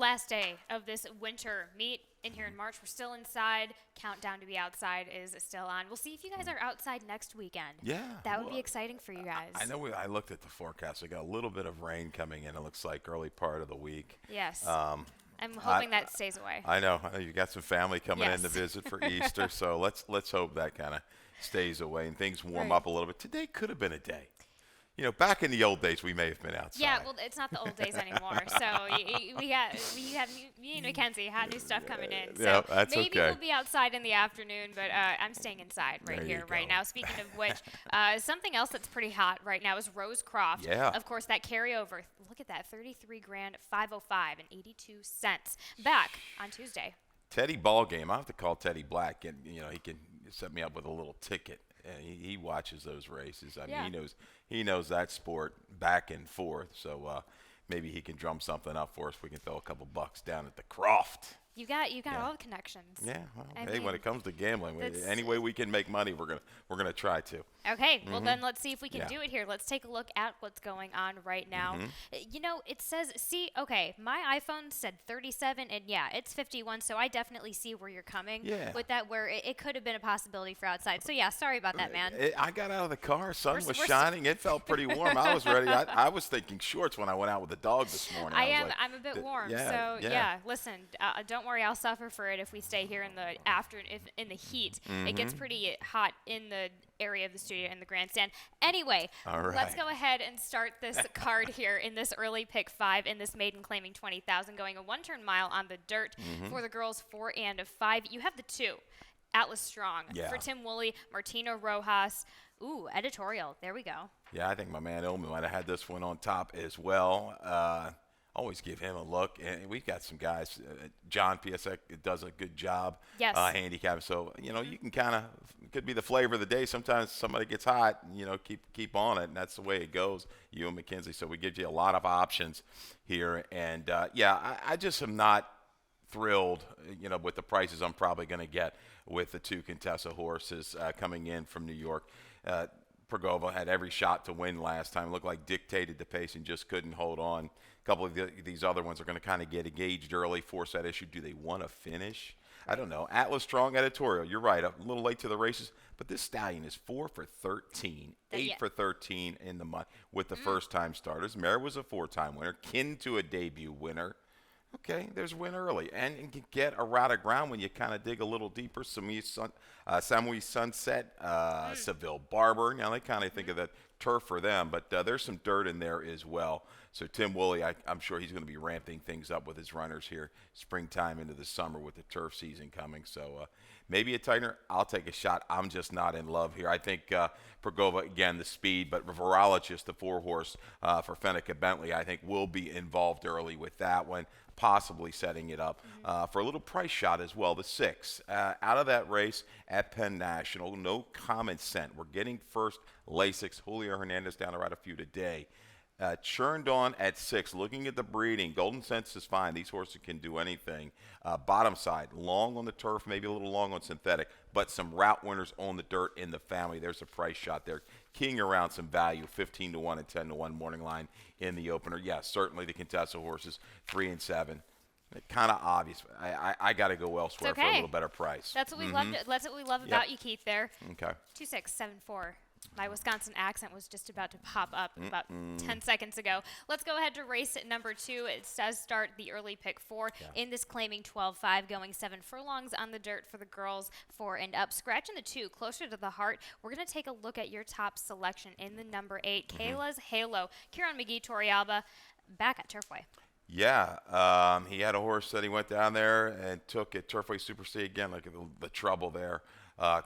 last day of this winter meet in here in March. We're still inside. Countdown to be outside is still on. We'll see if you guys are outside next weekend. Yeah. That would be exciting for you guys. I know I looked at the forecast. We got a little bit of rain coming in, it looks like, early part of the week. Yes. I'm hoping that stays away. I know. You got some family coming in to Yes. visit for Easter, so let's hope that kind of stays away and things warm Right. up a little bit. Today could have been a day. Back in the old days, we may have been outside. Yeah, well, it's not the old days anymore. So we have me and Mackenzie had new stuff coming in. So Yeah, that's maybe okay. we'll be outside in the afternoon, but I'm staying inside right There you here, right go. now. Speaking of which, something else that's pretty hot right now is Rose Croft. Yeah. Of course, that carryover. Look at that, 33 grand, 505 and 82 cents. Back on Tuesday. Teddy ball game. I have to call Teddy Black, and he can set me up with a little ticket. And he watches those races. I mean, he knows that sport back and forth. So maybe he can drum something up for us. We can throw a couple bucks down at the Croft. You got all the connections. Yeah. Well, I hey, when mean, it comes to gambling, that's- any way we can make money, we're gonna try to. Okay, well then let's see if we can Yeah. do it here. Let's take a look at what's going on right now. It says, my iPhone said 37, and yeah, it's 51, so I definitely see where you're coming with that, where it could have been a possibility for outside. So yeah, sorry about that, man. I got out of the car, sun was we're shining, it felt pretty warm. I was ready. I was thinking shorts when I went out with the dog this morning. I'm a bit warm, so yeah. listen, don't worry, I'll suffer for it if we stay here in the afternoon, in the heat. It gets pretty hot in the area of the studio in the grandstand. Anyway, All right. let's go ahead and start this card here in this early pick 5 in this maiden claiming 20,000, going a 1-turn mile on the dirt for the girls 4 and a 5. You have the 2. Atlas Strong for Tim Woolley, Martina Rojas. Ooh, editorial. There we go. Yeah, I think my man Oman might have had this one on top as well. Always give him a look. And we've got some guys. John Piasek does a good job handicapping. So, you can kind of – could be the flavor of the day. Sometimes somebody gets hot, keep on it, and that's the way it goes, you and McKenzie. So we give you a lot of options here. And, I just am not thrilled, with the prices I'm probably going to get with the 2 Contessa horses coming in from New York. Progova had every shot to win last time. Looked like dictated the pace and just couldn't hold on. A couple of these other ones are going to kind of get engaged early, force that issue. Do they want to finish? I don't know. Atlas Strong editorial. You're right. A little late to the races, but this stallion is 4 for 13, 8 for 13 in the month with the first-time starters. Mare was a 4-time winner, kin to a debut winner. Okay, there's win early. And you can get a route of ground when you kind of dig a little deeper. Samui Sunset, Seville Barber. Now, they kind of think of that turf for them, but there's some dirt in there as well. So Tim Woolley, I'm sure he's going to be ramping things up with his runners here springtime into the summer with the turf season coming. So maybe a tightener. I'll take a shot. I'm just not in love here. I think Progova, again, the speed, but Virologist, the 4-horse for Fennica Bentley, I think will be involved early with that one, possibly setting it up for a little price shot as well, the 6. Out of that race at Penn National, no comment sent. We're getting first Lasix. Julio Hernandez down to ride a few today. Churned on at 6. Looking at the breeding, Golden Sense is fine. These horses can do anything. Bottom side, long on the turf, maybe a little long on synthetic, but some route winners on the dirt in the family. There's a price shot there. Keying around some value, 15-1 and 10-1 morning line in the opener. Yes, certainly the Contessa horses, 3 and 7. Kind of obvious. I got to go elsewhere for a little better price. That's what we love. That's what we love about you, Keith. There. Okay. 2674. My Wisconsin accent was just about to pop up about 10 seconds ago. Let's go ahead to race at number 2. It does start the early pick 4 in this claiming 12-5, going 7 furlongs on the dirt for the girls 4 and up. Scratching the 2 closer to the heart. We're going to take a look at your top selection in the number 8, Kayla's Halo. Kieran McGee, Torrealba, back at Turfway. Yeah, he had a horse that he went down there and took at Turfway Super C again. Look at the trouble there.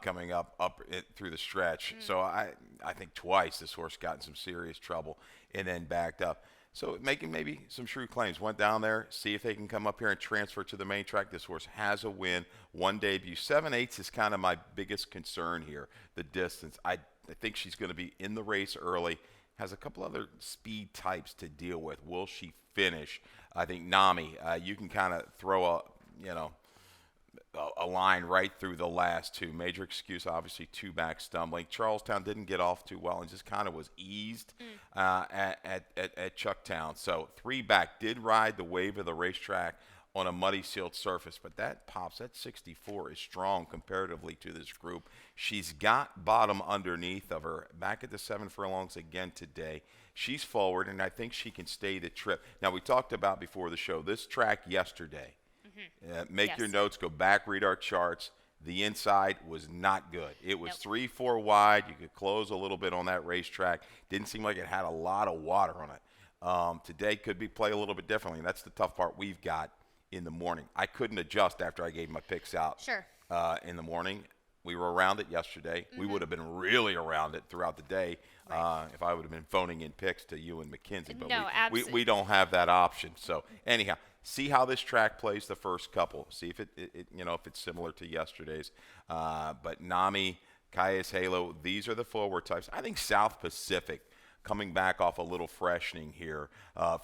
Coming up through the stretch. So I think twice this horse got in some serious trouble and then backed up. So making maybe some shrewd claims. Went down there, see if they can come up here and transfer to the main track. This horse has a win, 1 debut. 7/8 is kind of my biggest concern here, the distance. I think she's going to be in the race early. Has a couple other speed types to deal with. Will she finish? I think Nami, you can kind of throw a line right through the last two. Major excuse, obviously, two back stumbling. Charlestown didn't get off too well and just kind of was eased at Chucktown. So three back did ride the wave of the racetrack on a muddy sealed surface, but that 64 is strong comparatively to this group. She's got bottom underneath of her. Back at the 7 furlongs again today. She's forward, and I think she can stay the trip. Now, we talked about before the show, this track yesterday. Make your notes, go back, read our charts. The inside was not good. It was 3-4 wide. You could close a little bit on that racetrack. Didn't seem like it had a lot of water on it. Today could be played a little bit differently, and that's the tough part we've got in the morning. I couldn't adjust after I gave my picks out in the morning. We were around it yesterday. We would have been really around it throughout the day if I would have been phoning in picks to you and McKenzie. But we don't have that option. So anyhow, see how this track plays the first couple. See if it if it's similar to yesterday's. But Nami, Kaya's Halo, these are the forward types. I think South Pacific, coming back off a little freshening here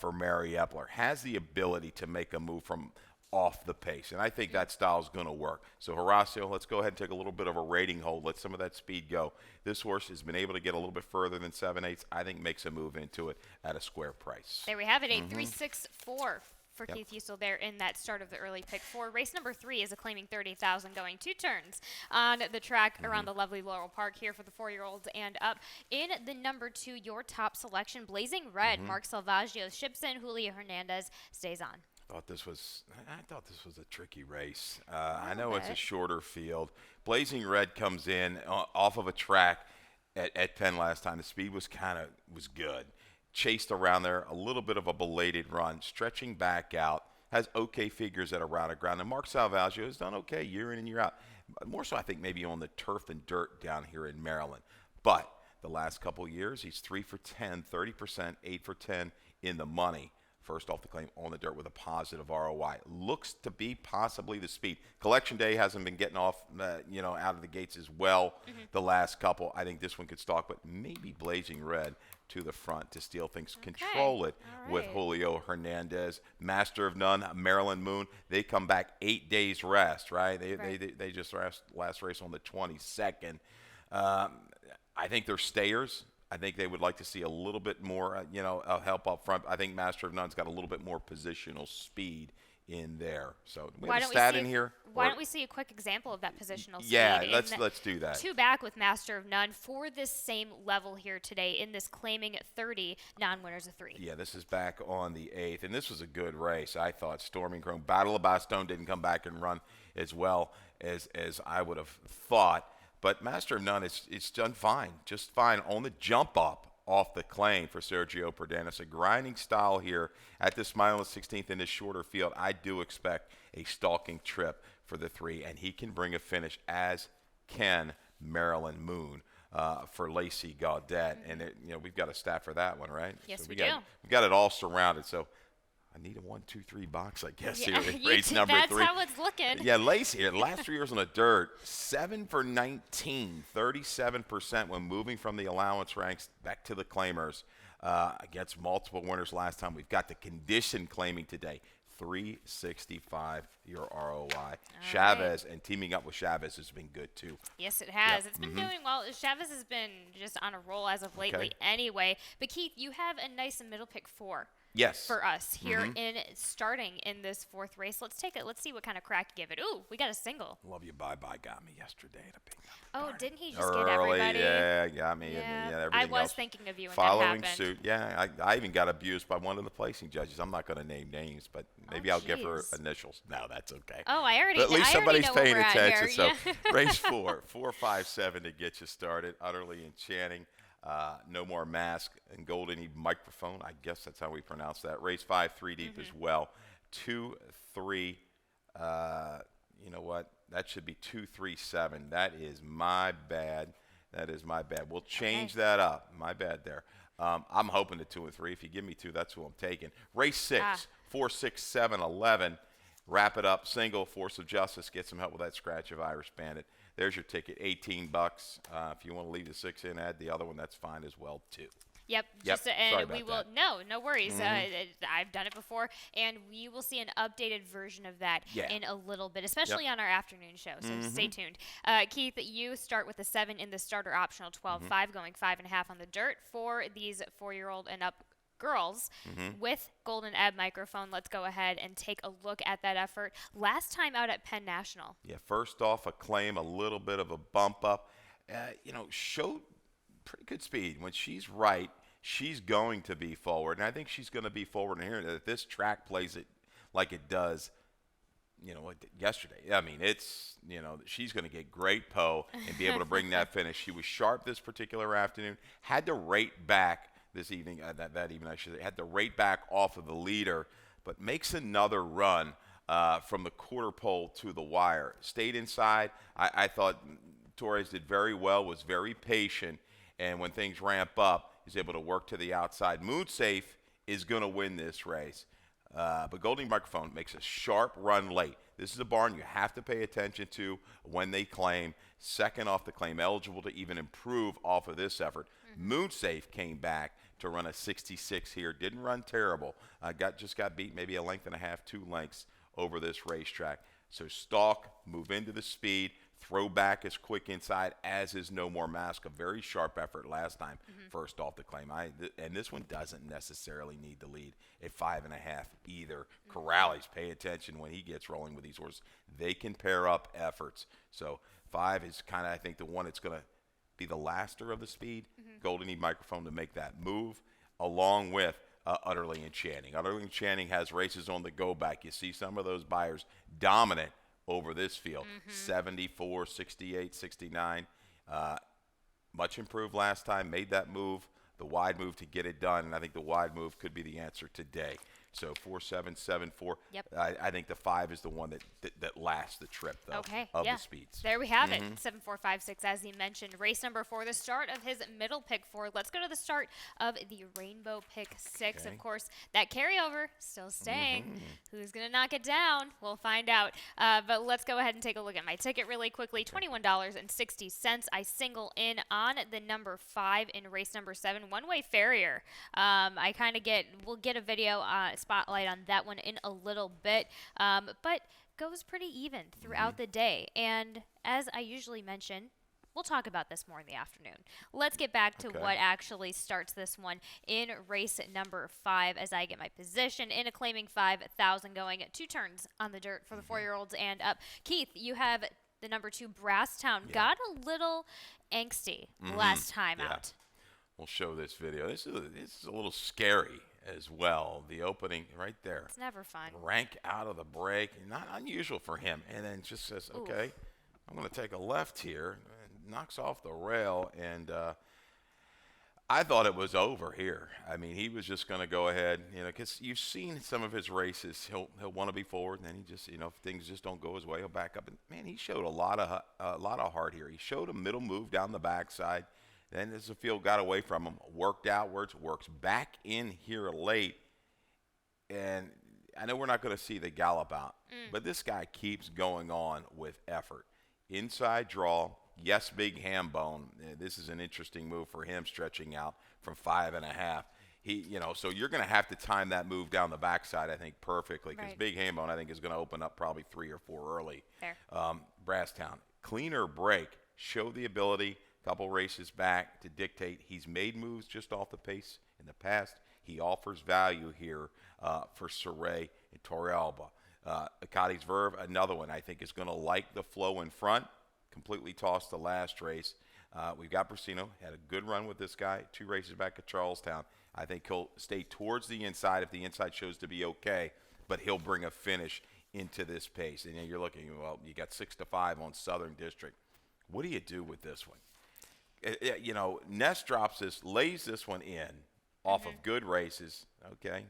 for Mary Epler, has the ability to make a move from off the pace, and I think that style is going to work. So Horacio, let's go ahead and take a little bit of a rating hold. Let some of that speed go. This horse has been able to get a little bit further than 7/8. I think makes a move into it at a square price. There we have it, 8-3-6-4 for Keith Usel there in that start of the early pick 4. Race number 3 is a claiming 30,000 going 2 turns on the track around the lovely Laurel Park here for the 4-year-olds and up. In the number 2, your top selection, Blazing Red. Mark Salvaggio ships in. Julio Hernandez stays on. I thought this was a tricky race. I know it's a shorter field. Blazing Red comes in off of a track at Penn last time. The speed was good. Chased around there, a little bit of a belated run, stretching back out, has okay figures at a round of ground. And Mark Salvaggio has done okay year in and year out. More so, I think, maybe on the turf and dirt down here in Maryland. But the last couple of years, he's 3 for 10, 30%, 8 for 10 in the money. First off the claim on the dirt with a positive ROI. Looks to be possibly the speed. Collection Day hasn't been getting off, out of the gates as well the last couple. I think this one could stalk, but maybe Blazing Red to the front to steal things. Control it with Julio Hernandez. Master of None, Maryland Moon. They come back 8 days rest, right? They just last race on the 22nd. I think they're stayers. I think they would like to see a little bit more, help up front. I think Master of None's got a little bit more positional speed in there. So we have a stat in here. Why don't we see a quick example of that positional speed? Yeah, let's do that. 2 back with Master of None for this same level here today in this claiming 30 non-winners of 3. Yeah, this is back on the 8th, and this was a good race. I thought Storming Chrome, Battle of Bastogne didn't come back and run as well as I would have thought. But Master of None, it's done fine, just fine on the jump up off the claim for Sergio Perdanis. A grinding style here at this mile and 16th in this shorter field. I do expect a stalking trip for the 3, and he can bring a finish, as can Maryland Moon for Lacey Gaudet. And we've got a stat for that one, right? Yes, so we do. We've got it all surrounded. So I need a 1, 2, 3 box, I guess, here in race number 3. That's how it's looking. Yeah, Lacey here, last 3 years on the dirt, 7 for 19, 37% when moving from the allowance ranks back to the claimers against multiple winners last time. We've got the condition claiming today, 365 your ROI. Chavez and teaming up with Chavez has been good too. Yes, it has. It's been doing well. Chavez has been just on a roll as of lately anyway. But Keith, you have a nice middle pick 4. Yes. For us here in starting in this 4th race. Let's take it. Let's see what kind of crack you give it. Ooh, we got a single. Love You Bye Bye got me yesterday at a big number. Oh, didn't he just get everybody? Yeah, got me. Yeah. I was thinking of you when following that happened. Suit. Yeah, I even got abused by one of the placing judges. I'm not going to name names, but maybe I'll give her initials. No, that's okay. Oh, I already. But at least somebody's paying attention. So Yeah. race 4, 4-5-7 to get you started. Utterly Enchanting. No More Mask and Golden Microphone. I guess that's how we pronounce that. Race 5, 3 deep as well. 2, 3. You know what? That should be 2, 3, 7. That is my bad. We'll change that up. My bad there. I'm hoping to 2 and 3. If you give me 2, that's who I'm taking. Race 6, 4, 6, 7, 11. Wrap it up. Single. Force of Justice. Get some help with that scratch of Irish Bandit. There's your ticket, $18. If you want to leave the 6 in, add the other one, that's fine as well, too. Yep. Yep. And Sorry we about will. that. No worries. I've done it before, and we will see an updated version of that in a little bit, especially on our afternoon show. So stay tuned. Keith, you start with the 7 in the starter optional 12.5, going 5.5 on the dirt for these 4-year-old and up girls with Golden Ebb microphone. Let's go ahead and take a look at that effort. Last time out at Penn National. Yeah. First off, a claim, a little bit of a bump up. Showed pretty good speed. When she's right, she's going to be forward, and I think she's going to be forward in here. If this track plays it like it does, yesterday. I mean, it's, she's going to get great and be able to bring that finish. She was sharp this particular afternoon. Had to rate back this evening, that evening I should say, had to rate back off of the leader, but makes another run from the quarter pole to the wire. Stayed inside. I thought Torres did very well, was very patient. And when things ramp up, he's able to work to the outside. Moonsafe is going to win this race. But Goldie Microphone makes a sharp run late. This is a barn you have to pay attention to when they claim. Second off the claim, eligible to even improve off of this effort. Moonsafe came back to run a 66 here. Didn't run terrible. Just got beat maybe a length and a half, 2 lengths over this racetrack. So stalk, move into the speed. Throw back is quick inside, as is No More Mask. A very sharp effort last time, first off the claim. And this one doesn't necessarily need the lead at 5.5 either. Corrales, pay attention when he gets rolling with these horses. They can pair up efforts. So 5 is kind of, I think, the one that's going to be the laster of the speed. Golden need microphone to make that move, along with Utterly Enchanting. Utterly Enchanting has races on the go back. You see some of those buyers dominant over this field, 74, 68, 69. Much improved last time, made that move, the wide move to get it done, and I think the wide move could be the answer today. So 4-7, 7-4. Yep. I think the 5 is the one that lasts the trip, though, of the speeds. There we have it, 7, 4, 5, 6, as he mentioned. Race number 4, the start of his middle pick 4. Let's go to the start of the Rainbow pick 6. Okay. Of course, that carryover still staying. Who's going to knock it down? We'll find out. But let's go ahead and take a look at my ticket really quickly. $21.60. I single in on the number 5 in race number 7, One Way Farrier. We'll get a video spotlight on that one in a little bit, but goes pretty even throughout the day. And as I usually mention, we'll talk about this more in the afternoon. Let's get back to what actually starts this one in race number 5 as I get my position in a claiming 5,000 going 2 turns on the dirt for the 4-year-olds and up. Keith, you have the number 2 Brasstown. Got a little angsty last time out. We'll show this video. This is a little scary as well. The opening right there. It's never fun. Rank out of the break. Not unusual for him. And then just says, okay, I'm going to take a left here. And knocks off the rail. And I thought it was over here. I mean, he was just going to go ahead, because you've seen some of his races. He'll want to be forward, and then he just, if things just don't go his way, he'll back up. And man, he showed a lot of heart here. He showed a middle move down the backside. Then as the field got away from him, worked outwards, works back in here late. And I know we're not going to see the gallop out, but this guy keeps going on with effort. Inside draw, yes, big ham bone. This is an interesting move for him, stretching out from 5.5. So you're going to have to time that move down the backside, I think, perfectly, because big ham bone, I think, is going to open up probably 3 or 4 early. Fair. Brasstown, cleaner break, show the ability. Couple races back to dictate. He's made moves just off the pace in the past. He offers value here for Saray and Torrealba. Akati's Verve, another one I think is going to like the flow in front. Completely tossed the last race. We've got Brasino, had a good run with this guy. 2 races back at Charlestown. I think he'll stay towards the inside if the inside shows to be okay, but he'll bring a finish into this pace. And you're looking, you got 6-5 on Southern District. What do you do with this one? Ness drops this, lays this one in off of good races. Okay,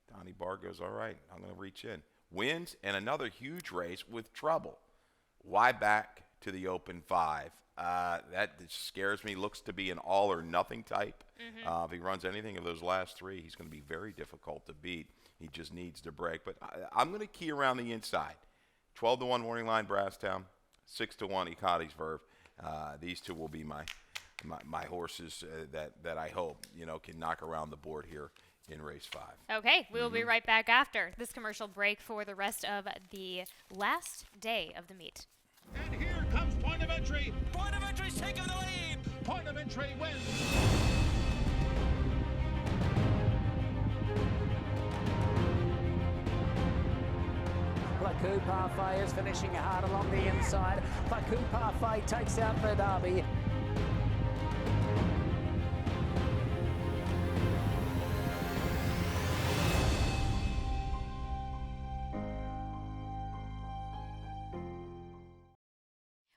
Donnie Barr goes, all right, I'm going to reach in. Wins, and another huge race with trouble. Why back to the open 5? That scares me. Looks to be an all-or-nothing type. If he runs anything of those last 3, he's going to be very difficult to beat. He just needs to break. But I'm going to key around the inside. 12-1 Morning Line, Brasstown. 6-1 Akati's Verve. These 2 will be my my horses that I hope can knock around the board here in race 5. Okay, we will be right back after this commercial break for the rest of the last day of the meet. And here comes Point of Entry. Point of Entry's taking the lead. Point of Entry wins. Plaku Parfait is finishing hard along the inside. Plaku Parfait takes out the Derby.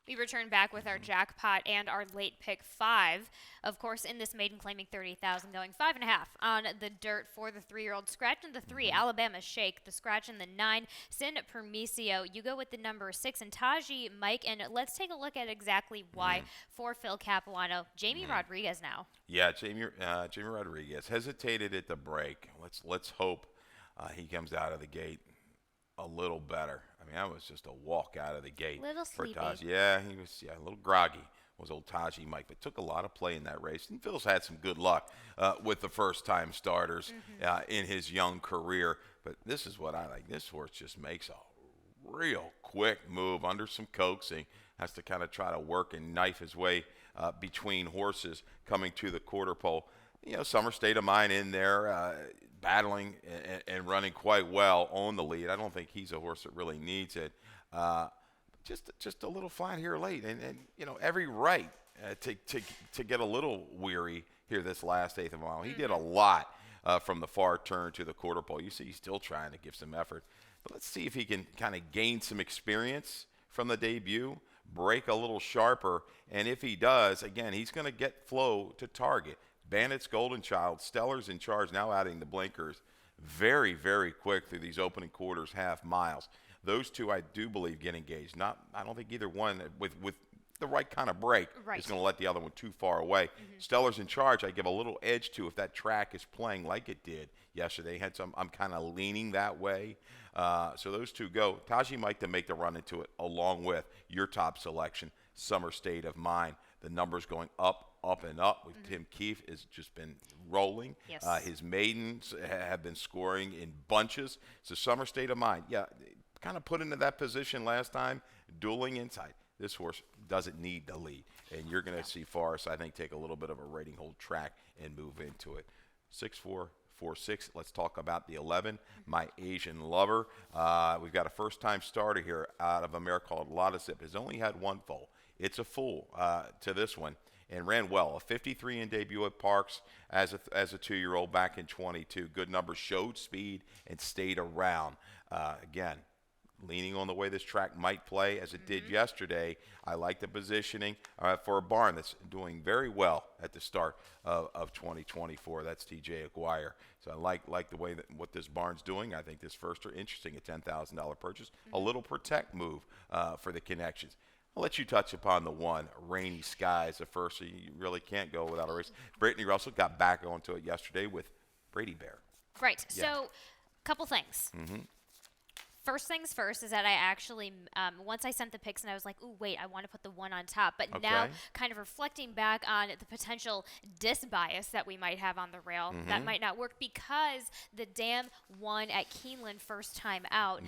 We return back with our jackpot and our late pick 5. Of course, in this maiden claiming 30,000, going 5.5 on the dirt for the 3-year-old. Scratch in the 3, Alabama Shake. The scratch in the 9, Sin Permisio. You go with the number 6, and Taji Mike. And let's take a look at exactly why for Phil Capuano. Jamie Rodriguez now. Yeah, Jamie Rodriguez hesitated at the break. Let's hope he comes out of the gate a little better. I mean, that was just a walk out of the gate. Little for sleepy. Taji. Yeah, he was a little groggy, was old Taji Mike, but took a lot of play in that race. And Phil's had some good luck with the first-time starters in his young career. But this is what I like. This horse just makes a real quick move under some coaxing. Has to kind of try to work and knife his way between horses coming to the quarter pole. Summer State of Mind in there, battling and running quite well on the lead. I don't think he's a horse that really needs it. Just a little flat here late, and every right to get a little weary here this last eighth of a mile. He did a lot from the far turn to the quarter pole. You see, he's still trying to give some effort, but let's see if he can kind of gain some experience from the debut, break a little sharper, and if he does, again, he's going to get flow to target. Bandits, Golden Child, Stellar's in charge, now adding the blinkers. Very, very quick through these opening quarters, half miles. Those two, I do believe, get engaged. I don't think either one, with the right kind of break, is going to let the other one too far away. Stellar's in charge, I give a little edge to if that track is playing like it did yesterday. I'm kind of leaning that way. So those two go. Taji Mike to make the run into it, along with your top selection, Summer State of Mind. The numbers going up and up. Tim Keefe has just been rolling. Yes. His maidens have been scoring in bunches. So Summer State of Mind, kind of put into that position last time, dueling inside. This horse doesn't need the lead. And you're going to see Forrest, I think, take a little bit of a rating hold track and move into it. 6-4. 4-6. Let's talk about the 11, My Asian Lover. We've got a first-time starter here out of a mare called Lotta Zip. Has only had one foal. It's a fool to this one, and ran well. A 53 in debut at Parks as a 2-year-old back in 22. Good numbers, showed speed, and stayed around. Again, leaning on the way this track might play as it did yesterday. I like the positioning for a barn that's doing very well at the start of 2024. That's TJ Aguirre. So I like the way that what this barn's doing. I think this first are interesting, a $10,000 purchase. A little protect move for the connections. I'll let you touch upon the one, Rainy Skies, the first, so you really can't go without a race. Brittany Russell got back onto it yesterday with Brady Bear. Right. Yeah. So, couple things. First things first is that I actually, once I sent the picks and I was like, ooh, wait, I want to put the one on top. But now, kind of reflecting back on the potential disbias that we might have on the rail, that might not work because the dam won at Keeneland first time out.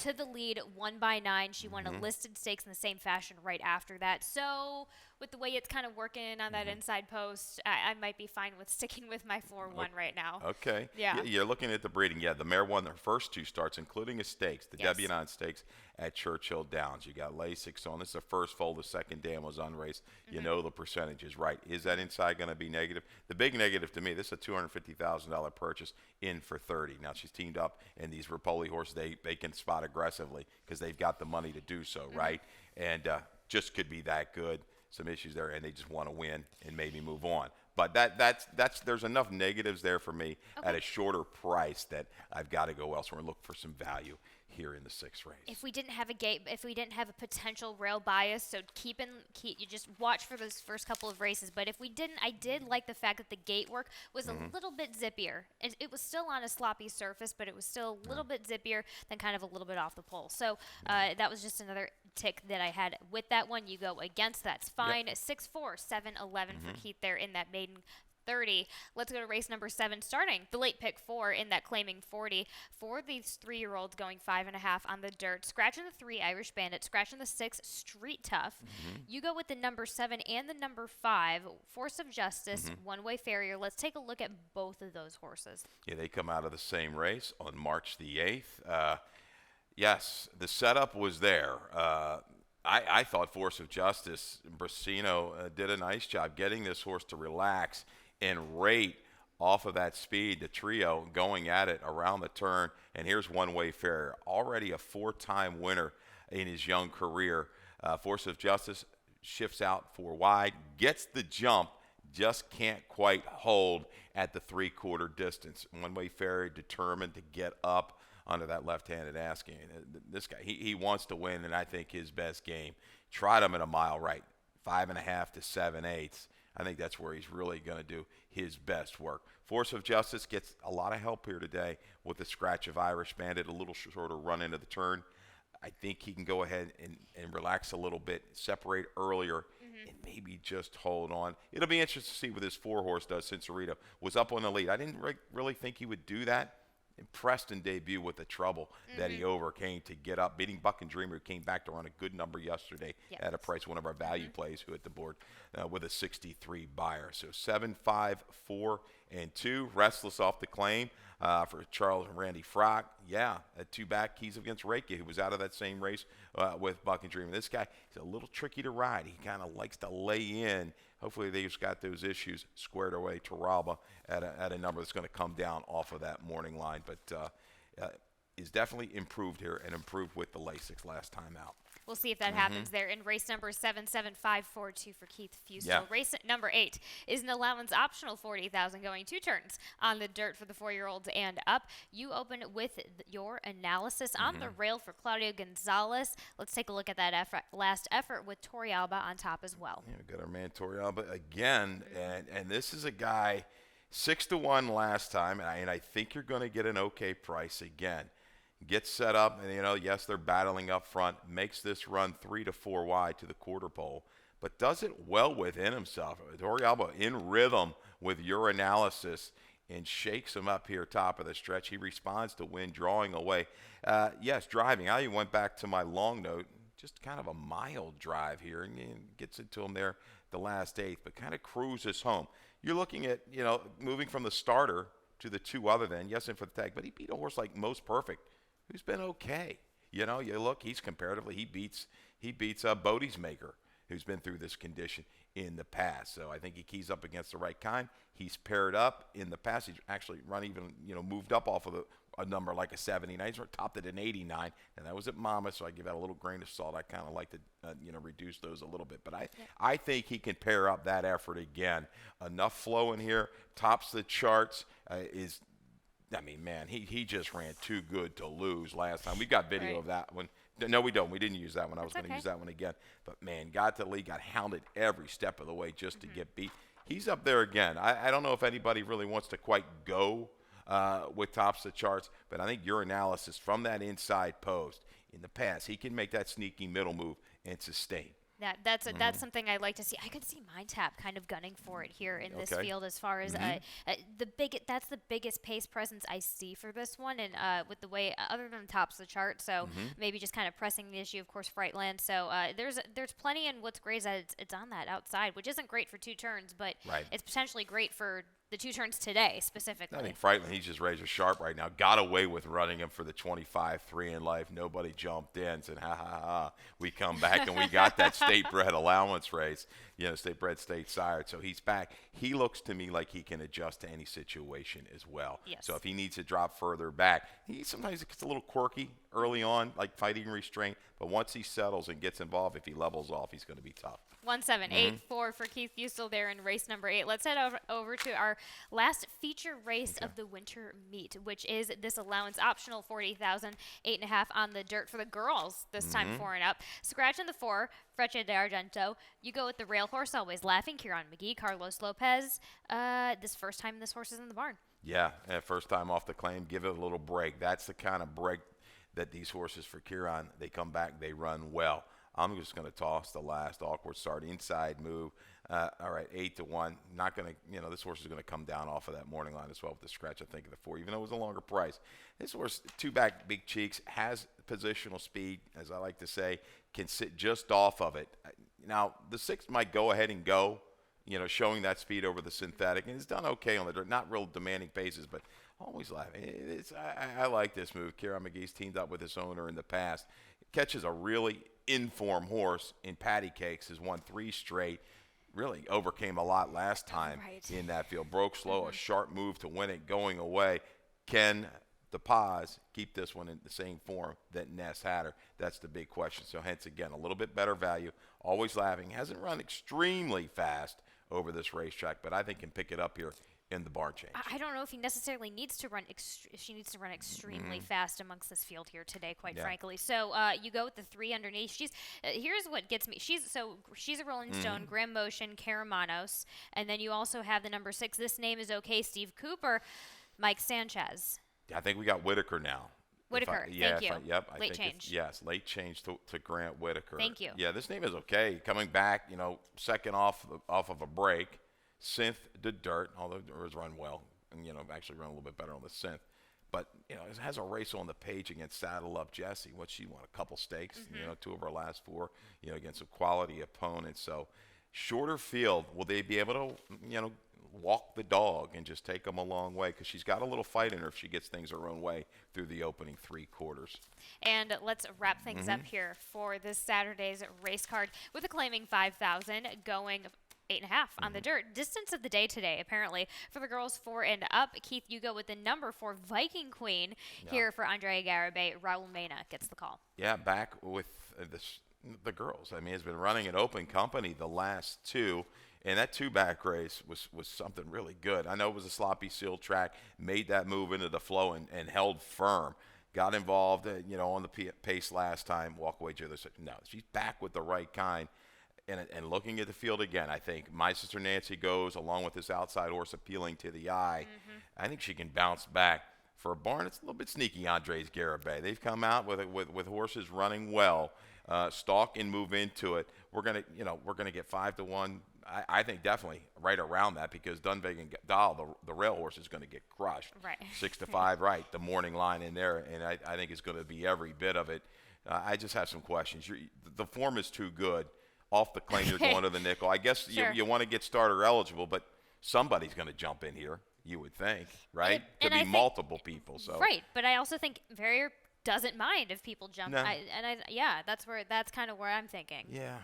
To the lead, 1/9. She won a listed stakes in the same fashion right after that. So, with the way it's kind of working on that inside post, I might be fine with sticking with my 4-1 right now. Okay. Yeah. You're looking at the breeding. Yeah, the mare won their first 2 starts, including a stakes, the Debutante Stakes at Churchill Downs. You got Lasix on. This is the first foal. The second dam was unraced. You know the percentage is right. Is that inside going to be negative? The big negative to me, this is a $250,000 purchase in for 30. Now, she's teamed up, and these Rapoli horses, they can spot aggressively because they've got the money to do so, right? And just could be that good. Some issues there, and they just want to win and maybe move on. But that's there's enough negatives there for me at a shorter price that I've got to go elsewhere and look for some value. here in the 6th race. If we didn't have a gate, if we didn't have a potential rail bias, so you just watch for those first couple of races. But if we didn't, I did like the fact that the gate work was a little bit zippier. It was still on a sloppy surface, but it was still a little bit zippier than kind of a little bit off the pole. So that was just another tick that I had with that one. You go against, that's fine. 6-4, 7-11 for Keith there in that maiden 30. Let's go to race number 7, starting the late pick 4 in that claiming 40 for these 3-year-olds going 5.5 on the dirt. Scratching the 3 Irish Bandit, scratching the 6 Street Tough. You go with the number 7 and the number 5 Force of Justice, One Way Farrier. Let's take a look at both of those horses. Yeah, they come out of the same race on March the 8th. Yes, the setup was there. I thought Force of Justice, Brasino did a nice job getting this horse to relax and rate off of that speed, the trio going at it around the turn. And here's One Way Farrier, already a 4-time winner in his young career. Force of Justice shifts out 4 wide, gets the jump, just can't quite hold at the 3/4 distance. One Way Farrier determined to get up under that left-handed asking. This guy, he wants to win, and I think his best game. Tried him at a mile right, 5.5 to 7/8. I think that's where he's really going to do his best work. Force of Justice gets a lot of help here today with the scratch of Irish Bandit, a little shorter run into the turn. I think he can go ahead and relax a little bit, separate earlier, and maybe just hold on. It'll be interesting to see what this 4-horse does. Cincinnati was up on the lead. I didn't really think he would do that. Impressed in debut with the trouble that he overcame to get up, beating Buck and Dreamer, who came back to run a good number yesterday at a price, one of our value plays, who hit the board with a 63 buyer. So 7, 5, 4, and 2. Restless off the claim for Charles and Randy Frock. Yeah, 2 back keys against Reiki, who was out of that same race with Buck and Dreamer. This guy is a little tricky to ride. He kind of likes to lay in. Hopefully they've got those issues squared away. Turalba at a number that's going to come down off of that morning line. But is definitely improved here and improved with the Lasix last time out. We'll see if that happens there in race number 77542 for Keith Fustel. Yeah. Race number 8 is an allowance optional 40,000 going 2 turns on the dirt for the 4-year-olds and up. You open with your analysis on the rail for Claudio Gonzalez. Let's take a look at that last effort with Torrealba on top as well. Yeah, we got our man Torrealba again, and this is a guy 6-1 last time, and I think you're going to get an okay price again. Gets set up, and yes, they're battling up front. Makes this run 3 to 4 wide to the quarter pole, but does it well within himself. Torrealba in rhythm with your analysis and shakes him up here top of the stretch. He responds to wind, drawing away. Yes, driving. I went back to my long note. Just kind of a mild drive here, and gets it to him there the last 8th, but kind of cruises home. You're looking at moving from the starter to the 2 other than. Yes, in for the tag, but he beat a horse like Most Perfect, who's been okay. You look, he's comparatively, he beats Bodie's Maker, who's been through this condition in the past. So I think he keys up against the right kind. He's paired up in the past. He's actually run even, moved up off of a number like a 79. He's topped at an 89, and that was at Mama, so I give that a little grain of salt. I kind of like to, reduce those a little bit. But I think he can pair up that effort again. Enough flow in here, tops the charts, he just ran too good to lose last time. We got video of that one. No, we don't. We didn't use that one. I was going to use that one again. But, man, got to the lead, got hounded every step of the way just to get beat. He's up there again. I don't know if anybody really wants to quite go with tops the charts, but I think your analysis from that inside post in the past, he can make that sneaky middle move and sustain. That's something I like to see. I could see Mind Tap kind of gunning for it here in this field as far as that's the biggest pace presence I see for this one, and with the way other than tops the chart, so maybe just kind of pressing the issue, of course, Frightland. So there's plenty, and what's great is that it's on that outside, which isn't great for 2 turns, but it's potentially great for the 2 turns today specifically. I think Frightland, he's just razor sharp right now. Got away with running him for the 25-3 in life. Nobody jumped in, said, ha, ha, ha. We come back, and we got that state-bred allowance race, state-bred, state-sired. So he's back. He looks to me like he can adjust to any situation as well. Yes. So if he needs to drop further back, he sometimes gets a little quirky early on, like fighting restraint. But once he settles and gets involved, if he levels off, he's going to be tough. 1-7-8-4 for Keith Fusel there in race number 8. Let's head over to our last feature race of the winter meet, which is this allowance optional 40,000, 8.5 on the dirt for the girls this time, 4 and up. Scratch in the 4, Frecha de Argento. You go with the rail horse, always laughing, Kieran McGee, Carlos Lopez. This first time this horse is in the barn. Yeah, first time off the claim, give it a little break. That's the kind of break that these horses for Kieran, they come back, they run well. I'm just going to toss the last awkward start, inside move. All right, 8-1. Not going to, this horse is going to come down off of that morning line as well with the scratch, I think, of the 4, even though it was a longer price. This horse, 2-back big cheeks, has positional speed, as I like to say, can sit just off of it. Now, the 6 might go ahead and go, showing that speed over the synthetic, and it's done okay on the dirt. Not real demanding paces, but always laughing. I like this move. Kieran McGee's teamed up with his owner in the past. Catches a really in-form horse in patty cakes, has won 3 straight. Really overcame a lot last time in that field. Broke slow, a sharp move to win it going away. Can the Paz keep this one in the same form that Ness had her? That's the big question. So hence, again, a little bit better value. Always laughing. Hasn't run extremely fast over this racetrack, but I think can pick it up here in the barn change. I don't know if he necessarily needs to run. She needs to run extremely fast amongst this field here today, quite frankly. So you go with the 3 underneath. Here's what gets me. She's a Rolling Stone, Graham Motion, Caramanos, and then you also have the number 6. This name is okay. Steve Cooper, Mike Sanchez. I think we got Whitaker now. Whitaker, thank you. Late change. Yes, late change to Grant Whitaker. Thank you. Yeah, this name is okay. Coming back, second off of a break. Synth to dirt, although it was run well, and actually run a little bit better on the synth. But it has a race on the page against Saddle Up Jesse. What she won a couple stakes, 2 of her last 4, against some quality opponents. So shorter field, will they be able to, walk the dog and just take them a long way? Because she's got a little fight in her if she gets things her own way through the opening 3 quarters. And let's wrap things up here for this Saturday's race card with a claiming 5,000 going 8.5 on the dirt. Distance of the day today, apparently, for the girls 4 and up. Keith, you go with the number 4 Viking Queen here for Andrea Garibay. Raul Mena gets the call. Yeah, back with the girls. I mean, it's been running an open company the last 2. And that 2-back race was something really good. I know it was a sloppy seal track, made that move into the flow and held firm. Got involved, on the pace last time, walk away to the other side. No, she's back with the right kind. And looking at the field again, I think My Sister Nancy goes along with this outside horse appealing to the eye. I think she can bounce back. For a barn, it's a little bit sneaky, Andres Garibay. They've come out with horses running well, stalk and move into it. We're gonna get 5-1. I think definitely right around that, because Dunvig and Dahl, the rail horse, is going to get crushed. Right. 6-5, right, the morning line in there, and I think it's going to be every bit of it. I just have some questions. The form is too good. Off the claim, you're going to the nickel. I guess you want to get starter eligible, but somebody's going to jump in here, you would think, right? Could be multiple people. So. Right, but I also think Verrier doesn't mind if people jump. No. That's kind of where I'm thinking. Yeah,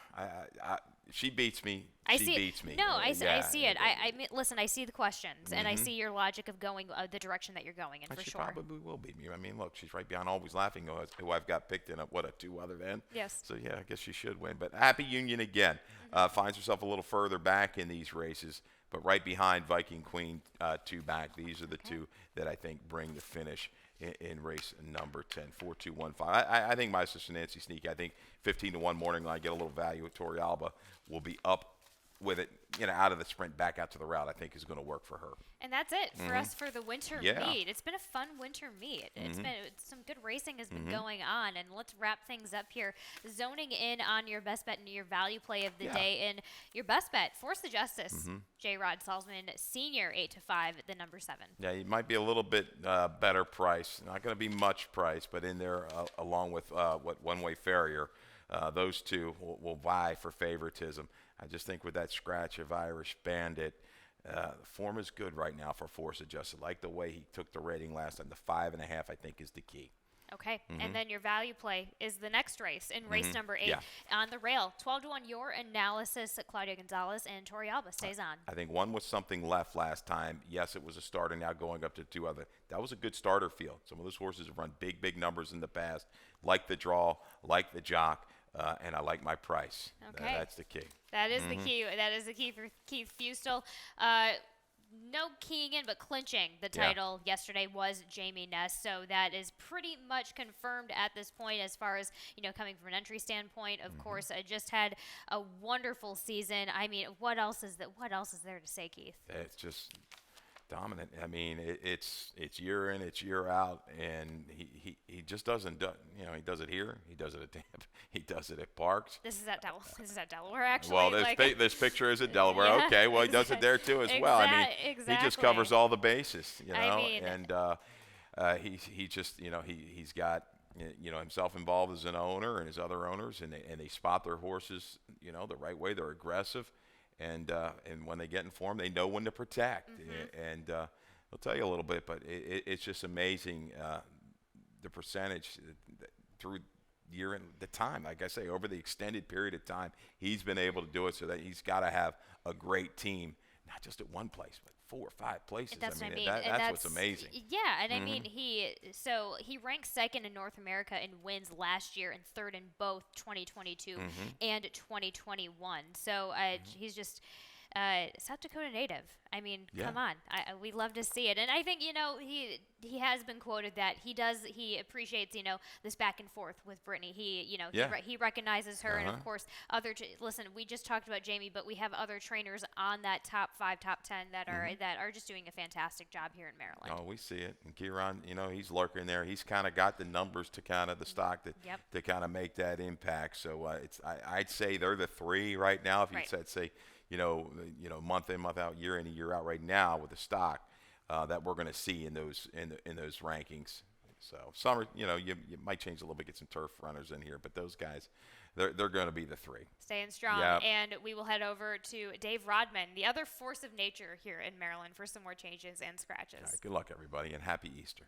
she beats me. She beats me. No, I see it. I mean, listen, I see the questions, and I see your logic of going the direction that you're going in, for she sure. She probably will beat me. I mean, look, she's right behind Always Laughing, who I've got picked in a 2 other than. Yes. So, yeah, I guess she should win. But Happy Union again finds herself a little further back in these races, but right behind Viking Queen 2-back. These are the 2 that I think bring the finish in race number 10, 4-2-1-5. I think My Sister Nancy sneaky. I think 15-1 morning line, get a little value with Tori Alba, will be up with it, out of the sprint back out to the route, I think is going to work for her. And that's it for us for the winter meet. It's been a fun winter meet. It's been some good racing has been going on, and let's wrap things up here. Zoning in on your best bet and your value play of the day. In your best bet, Force the Justice, J. Rod Salzman Sr., 8-5, the number 7. Yeah, it might be a little bit better price. Not going to be much price, but in there along with One Way Farrier, those 2 will vie for favoritism. I just think with that scratch of Irish Bandit, the form is good right now for Force Adjusted. Like the way he took the rating last time. The 5.5, I think, is the key. Okay, and then your value play is the next race in race number 8 on the rail. 12-1, your analysis at Claudia Gonzalez and Tori Alba stays on. I think one was something left last time. Yes, it was a starter now going up to 2 other. That was a good starter field. Some of those horses have run big numbers in the past, like the draw, like the jock, and I like my price. Okay. That's the key. That is the key. That is the key for Keith Fustel. No keying in, but clinching the title yesterday was Jamie Ness. So that is pretty much confirmed at this point as far as, coming from an entry standpoint. Of course, I just had a wonderful season. I mean, what else is there to say, Keith? It's just dominant. I mean, it's year in, it's year out, and he just doesn't do, he does it here, he does it at Tampa, he does it at Parks. This is at Delaware, actually. Well, this picture is at Delaware. Yeah, okay, well, he does it there too as well. I mean, exactly. he just covers all the bases, I mean, and he just he's got himself involved as an owner and his other owners, and they spot their horses the right way. They're aggressive. And when they get in form, they know when to protect. And I'll tell you a little bit, but it's just amazing the percentage through year and the time. Like I say, over the extended period of time, he's been able to do it. So that he's got to have a great team, not just at one place, but 4 or 5 places. That's what I mean. That's what's amazing. Yeah, and I mean he ranked second in North America in wins last year and third in both 2022 and 2021. So he's just South Dakota native. I mean, come on, we love to see it. And I think he has been quoted that he appreciates this back and forth with Brittany. He recognizes her, and of course listen, we just talked about Jamie, but we have other trainers on that top 5, top 10 that are just doing a fantastic job here in Maryland. Oh, we see it. And Kieran, he's lurking there. He's kind of got the numbers to kind of the stock to kind of make that impact. So I'd say they're the 3 right now. If you said say. Month in, month out, year in, year out, right now with the stock that we're going to see in those rankings. So some you might change a little bit, get some turf runners in here, but those guys, they're going to be the 3. Staying strong, and we will head over to Dave Rodman, the other force of nature here in Maryland, for some more changes and scratches. All right, good luck, everybody, and happy Easter.